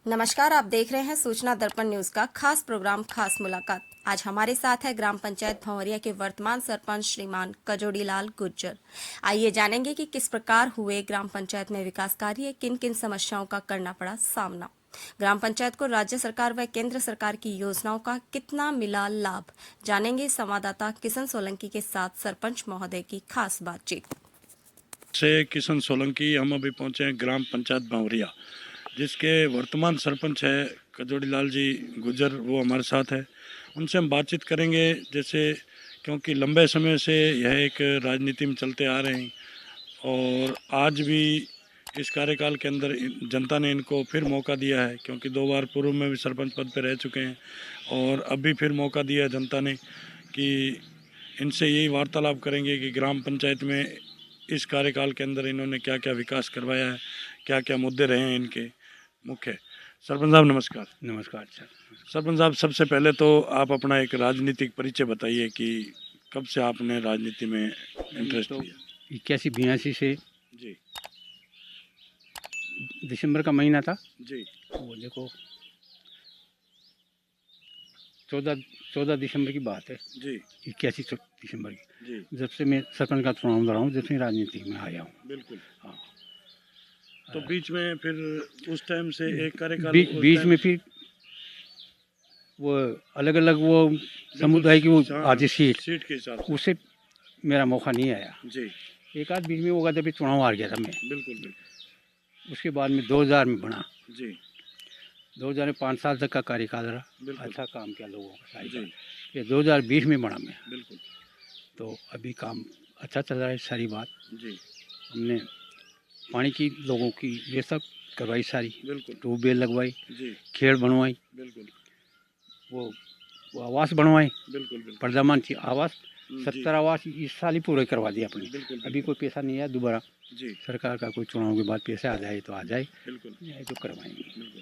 नमस्कार, आप देख रहे हैं सूचना दर्पण न्यूज का खास प्रोग्राम खास मुलाकात। आज हमारे साथ है ग्राम पंचायत भंवरिया के वर्तमान सरपंच श्रीमान कजोड़ीलाल गुर्जर। आइए जानेंगे कि किस प्रकार हुए ग्राम पंचायत में विकास कार्य, किन किन समस्याओं का करना पड़ा सामना, ग्राम पंचायत को राज्य सरकार व केंद्र सरकार की योजनाओं का कितना मिला लाभ। जानेंगे संवाददाता किशन सोलंकी के साथ सरपंच महोदय की खास बातचीत। से किशन सोलंकी हम अभी पहुंचे हैं ग्राम पंचायत भंवरिया, जिसके वर्तमान सरपंच है कजोड़ीलाल जी गुजर, वो हमारे साथ है। उनसे हम बातचीत करेंगे, जैसे क्योंकि लंबे समय से यह एक राजनीति में चलते आ रहे हैं और आज भी इस कार्यकाल के अंदर जनता ने इनको फिर मौका दिया है, क्योंकि 2 बार पूर्व में भी सरपंच पद पर रह चुके हैं और अभी फिर मौका दिया है जनता ने कि इनसे यही वार्तालाप करेंगे कि ग्राम पंचायत में इस कार्यकाल के अंदर इन्होंने क्या क्या विकास करवाया है, क्या क्या मुद्दे रहे हैं इनके मुख्य। सरपंच साहब नमस्कार। नमस्कार सर। सरपंच साहब, सबसे पहले तो आप अपना एक राजनीतिक परिचय बताइए कि कब से आपने राजनीति में इंटरेस्ट तो लिया। 81-82 से जी दिसंबर का महीना था। जी वो देखो 14 दिसंबर की बात है। जी 81 दिसंबर की, जी जब से मैं सरपंच का चुनाव लड़ा हूँ, जब से राजनीति में आया हूँ। बिल्कुल। हाँ, तो बीच में फिर उस टाइम से एक कार्यकाल बीच में फिर वो अलग अलग वो समुदाय की वो आधी सीट के हिसाब से। उससे मेरा मौका नहीं आया। जी एक आध बीच में होगा, तभी चुनाव हार गया था मैं। बिल्कुल बिल्कुल। उसके बाद में 2000 में बना। जी 2000 में 5 साल तक का कार्यकाल रहा। बिल्कुल। अच्छा काम किया लोगों का सारी जी बात। फिर 2020 में बना मैं। बिल्कुल। तो अभी काम अच्छा चल रहा है सारी बात। जी हमने पानी की लोगों की व्यवस्था करवाई सारी, बिल्कुल। ट्यूबवेल लगवाई, जी खेड़ बनवाई, बिल्कुल वो आवास बनवाए, बिल्कुल। बिल्कुल प्रधानमंत्री आवास जी 70 आवास इस साल ही पूरे करवा दिए अपने। बिल्कुल। अभी कोई पैसा नहीं है दोबारा, जी सरकार का कोई चुनाव के बाद पैसा आ जाए तो आ जाए, बिल्कुल नहीं तो करवाएंगे। बिल्कुल।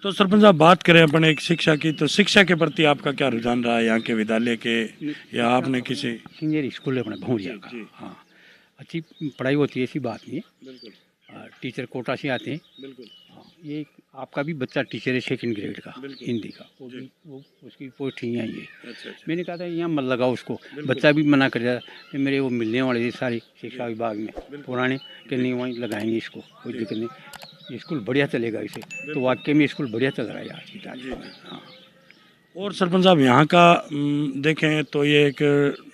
तो सरपंच साहब, बात करें अपन एक शिक्षा की, तो शिक्षा के प्रति आपका क्या रुझान रहा है, यहाँ के विद्यालय के या आपने किसी। सीनियर स्कूल है अपने भौरिया जी का। जी हाँ, अच्छी पढ़ाई होती है, ऐसी बात नहीं है। बिल्कुल टीचर कोटा से आते हैं। बिल्कुल। हाँ, ये आपका भी बच्चा टीचर है 2nd ग्रेड का, बिल्कुल। हिंदी का, जी। वो उसकी पोस्ट ही आई है। अच्छा अच्छा। मैंने कहा था यहाँ मत लगाओ उसको, बिल्कुल। बच्चा भी मना कर दिया कि मेरे वो मिलने वाले थे सारे शिक्षा विभाग में बिल्कुल। पुराने, कि नहीं वहीं लगाएंगे इसको, कोई जी। दिक्कत नहीं, स्कूल बढ़िया चलेगा इसे। तो वाकई में स्कूल बढ़िया चल रहा है आज की तारीख में। हाँ, और सरपंच साहब, यहाँ का देखें तो ये एक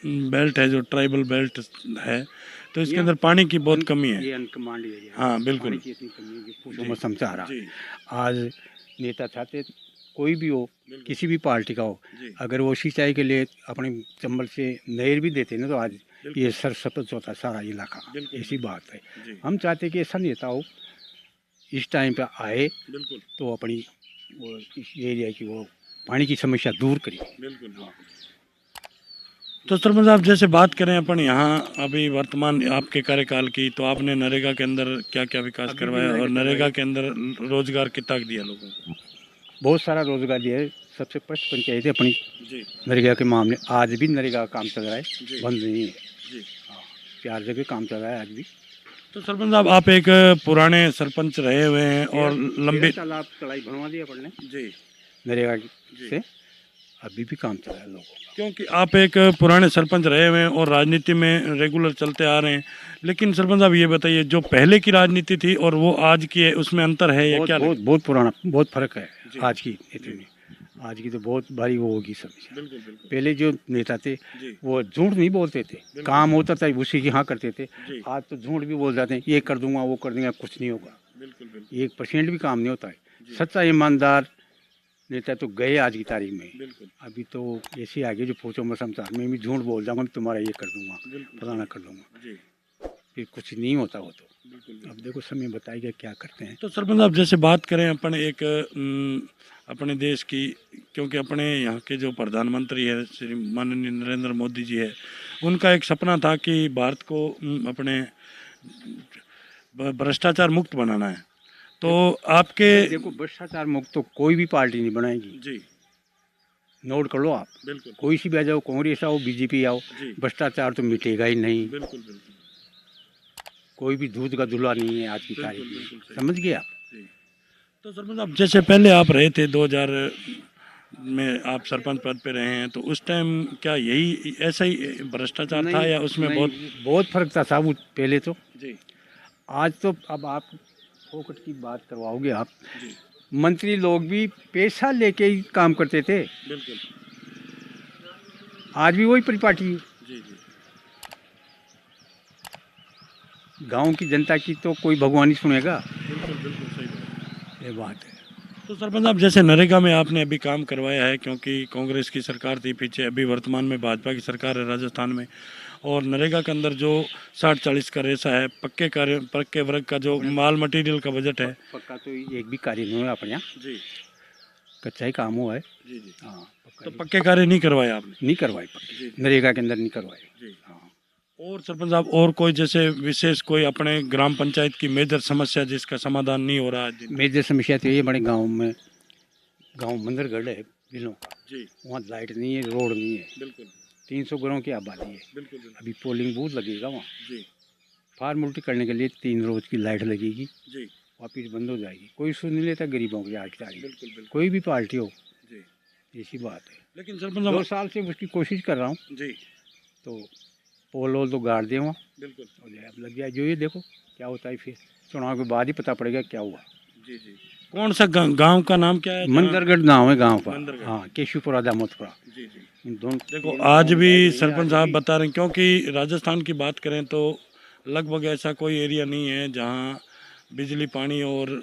बेल्ट है जो ट्राइबल बेल्ट है, तो इसके अंदर पानी की बहुत कमी है। ये अनकमांड एरिया, हाँ बिल्कुल। पानी की इतनी कमी है कि पूछो जी। मत, समझा रहा। जी आज नेता चाहते कोई भी हो, बिल्कुल। किसी भी पार्टी का हो, जी अगर वो सिंचाई के लिए अपने चंबल से नहर भी देते ना, तो आज बिल्कुल। ये सरसब्ज होता सारा इलाका। बिल्कुल। ऐसी बात है। जी हम चाहते कि ऐसा नेता हो इस टाइम पे आए बिल्कुल तो अपनी वो इस एरिया की वो पानी की समस्या दूर करें। बिल्कुल। तो सरपंच साहब, जैसे बात करें अपन यहाँ अभी वर्तमान आपके कार्यकाल की, तो आपने नरेगा के अंदर क्या क्या विकास अभी भी करवाया और नरेगा नरेगा के अंदर रोजगार कितना दिया लोगों को। बहुत सारा रोजगार दिया है। सबसे फर्स्ट पंचायत है अपनी जी नरेगा के मामले, आज भी नरेगा का काम चल रहा है, जी बंद नहीं है। जी। 4 जगह काम चल रहा है आज भी। तो सरपंच साहब, आप एक पुराने सरपंच रहे हुए हैं और लंबी। तालाब कढ़ाई बनवा दिया पड़ने जी नरेगा जी। से, अभी भी काम चल रहा है लोगों का। क्योंकि आप एक पुराने सरपंच रहे हुए हैं और राजनीति में रेगुलर चलते आ रहे हैं, लेकिन सरपंच साहब ये बताइए, जो पहले की राजनीति थी और वो आज की है, उसमें अंतर है या बहुत क्या बहुत बहुत पुराना, बहुत फर्क है जी। आज की नीति में। आज की तो बहुत भारी वो होगी समस्या। बिल्कुल बिल्कुल। पहले जो नेता थे जी वो झूठ नहीं बोलते थे, काम होता था उसी की हाँ करते थे। जी आज तो झूठ भी बोल जाते हैं, ये कर दूंगा वो कर दूंगा, कुछ नहीं होगा। बिल्कुल बिल्कुल 1% भी काम नहीं होता है। जी। सच्चा ईमानदार नेता तो गए आज की तारीख में। बिल्कुल अभी तो ऐसे आगे जो पूछो मैं समझा, मैं भी झूठ बोल जाऊंगा, तुम्हारा ये कर दूंगा, बिल्कुल फलाना कर दूंगा, जी फिर कुछ नहीं होता वो तो। बिल्कुल। अब देखो समय बताएगा क्या करते हैं। तो सरपंच साहब, जैसे बात करें अपन एक अपने देश की, क्योंकि अपने यहाँ के जो प्रधानमंत्री है श्री माननीय नरेंद्र मोदी जी है, उनका एक सपना था कि भारत को अपने भ्रष्टाचार मुक्त बनाना है। तो आपके। देखो भ्रष्टाचार मुक्त तो कोई भी पार्टी नहीं बनाएगी, जी नोट कर लो आप। बिल्कुल कोई सी भी आ जाओ, कांग्रेस आओ, बीजेपी आओ, जी भ्रष्टाचार तो मिटेगा ही नहीं। बिल्कुल बिल्कुल कोई भी दूध का दूल्हा नहीं है आज की बिल्कुल तारीख में, बिल्कुल सही। समझ गए आप। जी तो सरपंच साहब जैसे पहले आप रहे थे 2000 में आप सरपंच पद पे रहे हैं, तो उस टाइम क्या यही ऐसा ही भ्रष्टाचार था या उसमें नहीं, बहुत? बहुत फर्क था साहब पहले तो। जी आज तो अब आप फोकट की बात करवाओगे आप, जी मंत्री लोग भी पैसा लेके ही काम करते थे। बिल्कुल। आज भी वही परिपाटी है। जी जी गांव की जनता की तो कोई भगवान ही सुनेगा। बिल्कुल बिल्कुल सही बात। ये बात है। तो सरपंच साहब जैसे नरेगा में आपने अभी काम करवाया है, क्योंकि कांग्रेस की सरकार थी पीछे, अभी वर्तमान में भाजपा की सरकार है राजस्थान में, और नरेगा के अंदर जो 60-40 का रेशा है, पक्के वर्ग का जो माल मटेरियल का बजट है। पक्का तो एक भी कार्य नहीं हुआ अपने यहाँ, जी कच्चा ही काम हुआ है। जी जी हाँ, पक्का तो ही। पक्के कार्य नहीं करवाए आपने? नहीं करवाए पक्के, जी नरेगा के अंदर नहीं करवाए। जी। हाँ। और सरपंच साहब और कोई जैसे विशेष कोई अपने ग्राम पंचायत की मेजर समस्या जिसका समाधान नहीं हो रहा है आज दिन? मेजर समस्या तो ये बड़े गांव में, गांव मंदिरगढ़ है बिलों का, जी वहाँ लाइट नहीं है, रोड नहीं है। बिल्कुल 300 घरों की आबादी है। बिल्कुल बिल्कुल। अभी पोलिंग बूथ लगेगा वहाँ, जी फार्मलिटी करने के लिए 3 रोज की लाइट लगेगी, जी वापिस बंद हो जाएगी। कोई सुन नहीं लेता गरीबों की आज की तारीख, बिल्कुल बिल्कुल। कोई भी पार्टी हो। जी ऐसी बात है। लेकिन सरपंच 2 साहब। साल से उसकी कोशिश कर रहा हूँ, जी तो पोल वोल तो गाड़ दिए वहाँ, बिल्कुल। हो जाए अब लग जाए। जो ये देखो क्या होता है, फिर चुनाव के बाद ही पता पड़ेगा क्या हुआ। जी जी। कौन सा गांव का नाम क्या है जहाँ- मंदरगढ़ गाँव है, गाँव का। मंदरगढ़। हाँ, केशुपुरा दामोदपुरा, जी जी। इन दोनों। देखो आज भी सरपंच साहब बता रहे हैं, क्योंकि राजस्थान की बात करें तो लगभग ऐसा कोई एरिया नहीं है जहाँ बिजली पानी और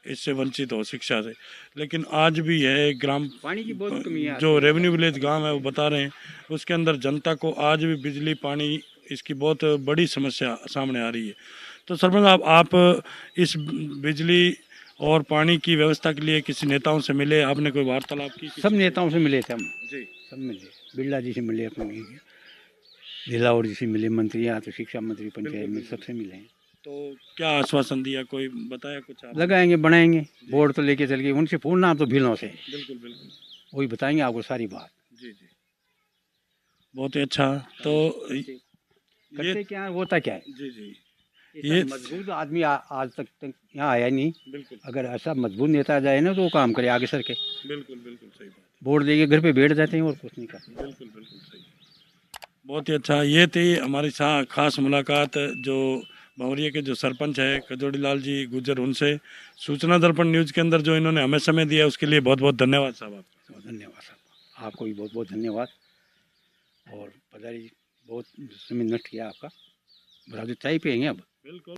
इससे वंचित हो, शिक्षा से। लेकिन आज भी है ग्राम पानी की बहुत कमी है। जो रेवेन्यू विलेज गांव है वो बता रहे हैं, उसके अंदर जनता को आज भी बिजली पानी इसकी बहुत बड़ी समस्या सामने आ रही है। तो सरपंच साहब आप इस बिजली और पानी की व्यवस्था के लिए किसी नेताओं से मिले, आपने कोई वार्तालाप की? सब नेताओं से मिले थे हम, जी सब मिले। बिरला जी से मिले, अपने दिलावर जी से मिले, मंत्री यहाँ तो शिक्षा मंत्री, पंचायत में सबसे मिले हैं। तो क्या आश्वासन दिया, कोई बताया कुछ आप? लगाएंगे, बनाएंगे, बोर्ड तो लेके चल गए उनसे, पूछना आप तो भीलों से, बिल्कुल बिल्कुल। वही बताएंगे आपको सारी बात। जी जी बहुत ही अच्छा। तो करते क्या है, होता क्या है। जी जी ये मजबूत आदमी आज तक यहाँ आया नहीं। बिल्कुल अगर ऐसा मजबूत नेता जाए ना तो वो काम करे आगे सर के। बिल्कुल बिल्कुल सही बात। बोर्ड लेके घर पे बैठ जाते हैं और कुछ नहीं करते। बिल्कुल बिल्कुल सही। बहुत ही अच्छा। ये थी हमारी खास मुलाकात जो भंवरिया के जो सरपंच है कजोड़ी लाल जी गुज्जर, उनसे। सूचना दर्पण न्यूज़ के अंदर जो इन्होंने हमें समय दिया उसके लिए बहुत बहुत धन्यवाद साहब आपका। तो धन्यवाद साहब, आपको भी बहुत बहुत धन्यवाद। और पधारी, बहुत समय नष्ट किया आपका। बराबर चाय पियेंगे अब। बिल्कुल।